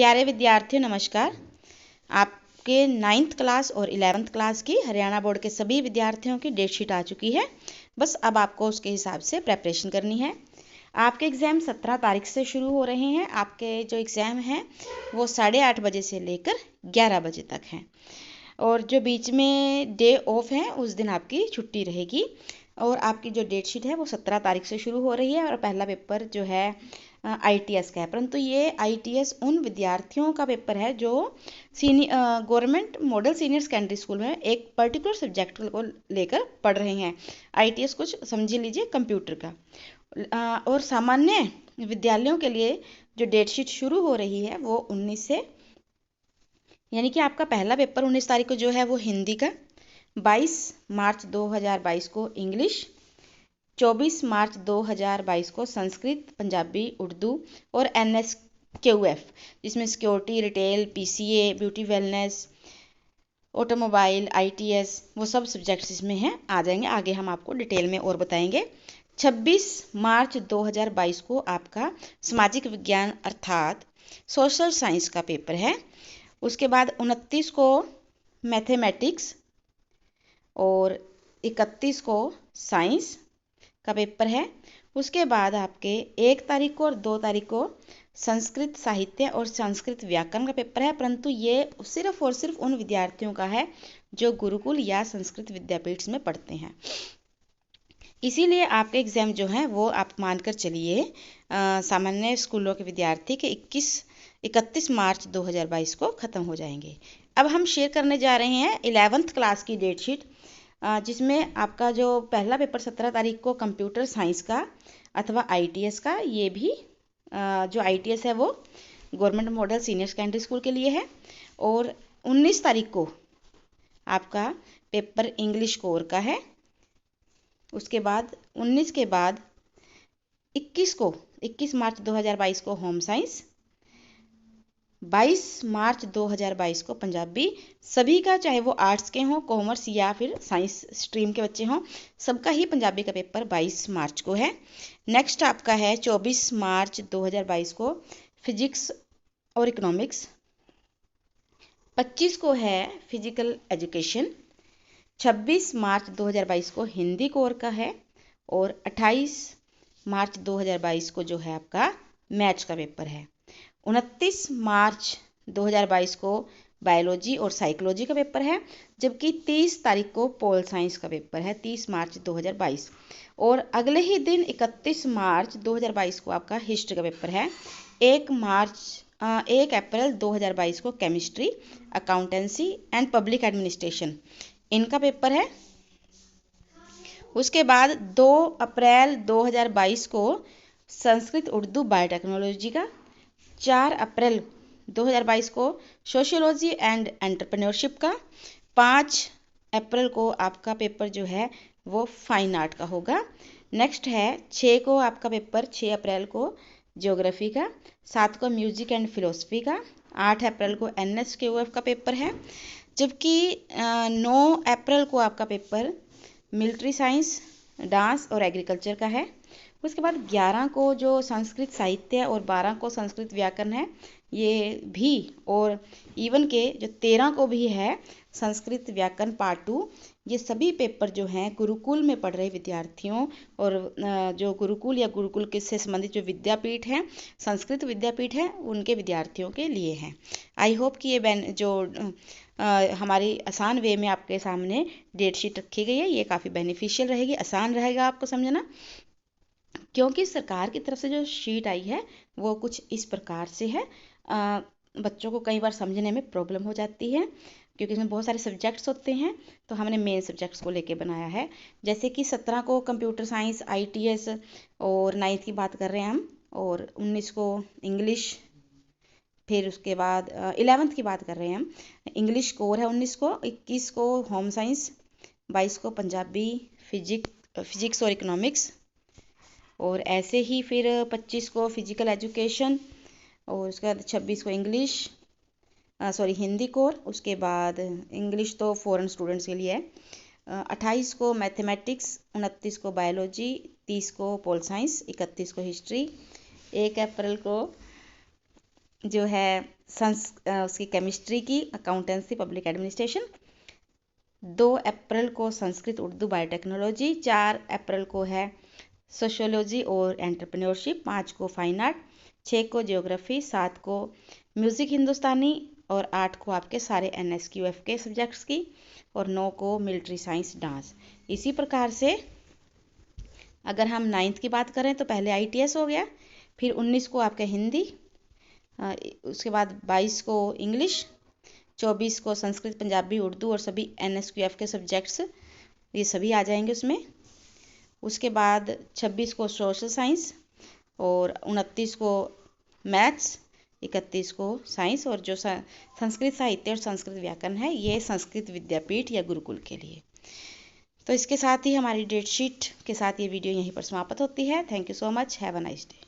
प्यारे विद्यार्थियों नमस्कार। आपके 9th क्लास और 11th क्लास की हरियाणा बोर्ड के सभी विद्यार्थियों की डेट शीट आ चुकी है। बस अब आपको उसके हिसाब से प्रेपरेशन करनी है। आपके एग्ज़ाम 17 तारीख से शुरू हो रहे हैं। आपके जो एग्ज़ाम हैं वो 8:30 बजे से लेकर 11 बजे तक हैं और जो बीच में डे ऑफ है उस दिन आपकी छुट्टी रहेगी। और आपकी जो डेट शीट है वो 17 तारीख से शुरू हो रही है और पहला पेपर जो है ITS का है। परंतु ये ITS उन विद्यार्थियों का पेपर है जो government model senior secondary school में एक पर्टिकुलर सब्जेक्ट को लेकर पढ़ रहे हैं। ITS कुछ समझ लीजिए कंप्यूटर का। और सामान्य विद्यालयों के लिए जो डेट शीट शुरू हो रही है वो 19 से, यानी कि आपका पहला पेपर 19 तारीख को जो है वो हिंदी का, 22 मार्च 2022 को इंग्लिश, 24 मार्च 2022 को संस्कृत, पंजाबी, उर्दू और NSQF जिसमें security, retail, PCA, beauty wellness, automobile, ITS वो सब सब्जेक्ट्स इसमें हैं, आ जाएंगे। आगे हम आपको डिटेल में और बताएंगे। 26 मार्च 2022 को आपका सामाजिक विज्ञान अर्थात सोशल साइंस का पेपर है। उसके बाद 29 को मैथमेटिक्स और 31 को साइंस का पेपर है। उसके बाद आपके 1 तारीख को और 2 तारीख को संस्कृत साहित्य और संस्कृत व्याकरण का पेपर है। परंतु ये सिर्फ और सिर्फ उन विद्यार्थियों का है जो गुरुकुल या संस्कृत विद्यापीठ में पढ़ते हैं। इसीलिए आपके एग्ज़ाम जो हैं वो आप मानकर चलिए सामान्य स्कूलों के विद्यार्थी के 31 मार्च 2022 को ख़त्म हो जाएंगे। अब हम शेयर करने जा रहे हैं 11th क्लास की डेट शीट, जिसमें आपका जो पहला पेपर 17 तारीख को कंप्यूटर साइंस का अथवा ITS का, ये भी जो ITS है वो government model senior secondary school के लिए है। और 19 तारीख को आपका पेपर इंग्लिश कोर का है। उसके बाद 19 के बाद 21 मार्च 2022 को होम साइंस, 22 मार्च 2022 को पंजाबी। सभी का, चाहे वो आर्ट्स के हों, कॉमर्स या फिर साइंस स्ट्रीम के बच्चे हों, सबका ही पंजाबी का पेपर 22 मार्च को है। नेक्स्ट आपका है 24 मार्च 2022 को फिजिक्स और इकोनॉमिक्स, 25 को है फिजिकल एजुकेशन, 26 मार्च 2022 को हिंदी कोर का है और 28 मार्च 2022 को जो है आपका मैथ्स का पेपर है। 29 मार्च 2022 को बायोलॉजी और साइकोलॉजी का पेपर है, जबकि 30 तारीख को पोल साइंस का पेपर है, 30 मार्च 2022। और अगले ही दिन 31 मार्च 2022 को आपका हिस्ट्री का पेपर है। 1 अप्रैल 2022 को chemistry, accountancy and public administration इनका पेपर है। उसके बाद 2 अप्रैल 2022 को संस्कृत, उर्दू, बायोटेक्नोलॉजी का, 4 अप्रैल 2022 को सोशियोलॉजी एंड एंटरप्रेन्योरशिप का, 5 अप्रैल को आपका पेपर जो है वो फाइन आर्ट का होगा। नेक्स्ट है 6 को आपका पेपर 6 अप्रैल को ज्योग्राफी का, 7 को म्यूजिक एंड फिलोसफी का, 8 अप्रैल को NSQF का पेपर है, जबकि 9 अप्रैल को आपका पेपर मिलिट्री साइंस, डांस और एग्रीकल्चर का है। उसके बाद 11 को जो संस्कृत साहित्य और 12 को संस्कृत व्याकरण है ये भी, और इवन के जो 13 को भी है संस्कृत व्याकरण पार्ट 2। ये सभी पेपर जो हैं गुरुकुल में पढ़ रहे विद्यार्थियों और जो गुरुकुल या गुरुकुल के से संबंधित जो विद्यापीठ हैं, संस्कृत विद्यापीठ है, उनके विद्यार्थियों के लिए हैं। आई होप कि ये जो हमारी आसान वे में आपके सामने डेट शीट रखी गई है ये काफ़ी बेनिफिशियल रहेगी, आसान रहेगा आपको समझना, क्योंकि सरकार की तरफ से जो शीट आई है वो कुछ इस प्रकार से है। बच्चों को कई बार समझने में प्रॉब्लम हो जाती है क्योंकि इसमें बहुत सारे सब्जेक्ट्स होते हैं, तो हमने मेन सब्जेक्ट्स को लेके बनाया है। जैसे कि 17 को कंप्यूटर साइंस, ITS और 9th की बात कर रहे हैं हम, और 19 को इंग्लिश, फिर उसके बाद 11th की बात कर रहे हैं हम, इंग्लिश कोर है 19 को, 21 को होम साइंस, 22 को पंजाबी, फिजिक्स और इकोनॉमिक्स, और ऐसे ही फिर 25 को फिजिकल एजुकेशन, और उसके बाद 26 को इंग्लिश हिंदी कोर। उसके बाद इंग्लिश तो फॉरेन स्टूडेंट्स के लिए है। 28 को मैथमेटिक्स, 29 को बायोलॉजी, 30 को पोल साइंस, 31 को हिस्ट्री, 1 अप्रैल को जो है उसकी केमिस्ट्री की, अकाउंटेंसी, पब्लिक एडमिनिस्ट्रेशन। 2 अप्रैल को संस्कृत उर्दू बायोटेक्नोलॉजी। 4 अप्रैल को है सोशियोलॉजी और एंटरप्रेन्योरशिप। 5 को फाइन आर्ट। 6 को ज्योग्राफी। 7 को म्यूज़िक हिंदुस्तानी। और 8 को आपके सारे NSQF के सब्जेक्ट्स की। और 9 को मिलिट्री साइंस डांस। इसी प्रकार से अगर हम 9th की बात करें तो पहले ITS हो गया, फिर 19 को आपका हिंदी, उसके बाद 22 को इंग्लिश, 24 को संस्कृत, पंजाबी, उर्दू और सभी NSQF के सब्जेक्ट्स, ये सभी आ जाएंगे उसमें। उसके बाद 26 को सोशल साइंस और 29 को मैथ्स, 31 को साइंस। और जो संस्कृत साहित्य और संस्कृत व्याकरण है, ये संस्कृत विद्यापीठ या गुरुकुल के लिए। तो इसके साथ ही हमारी डेट शीट के साथ ये वीडियो यहीं पर समाप्त होती है। Thank you so much. Have a nice day.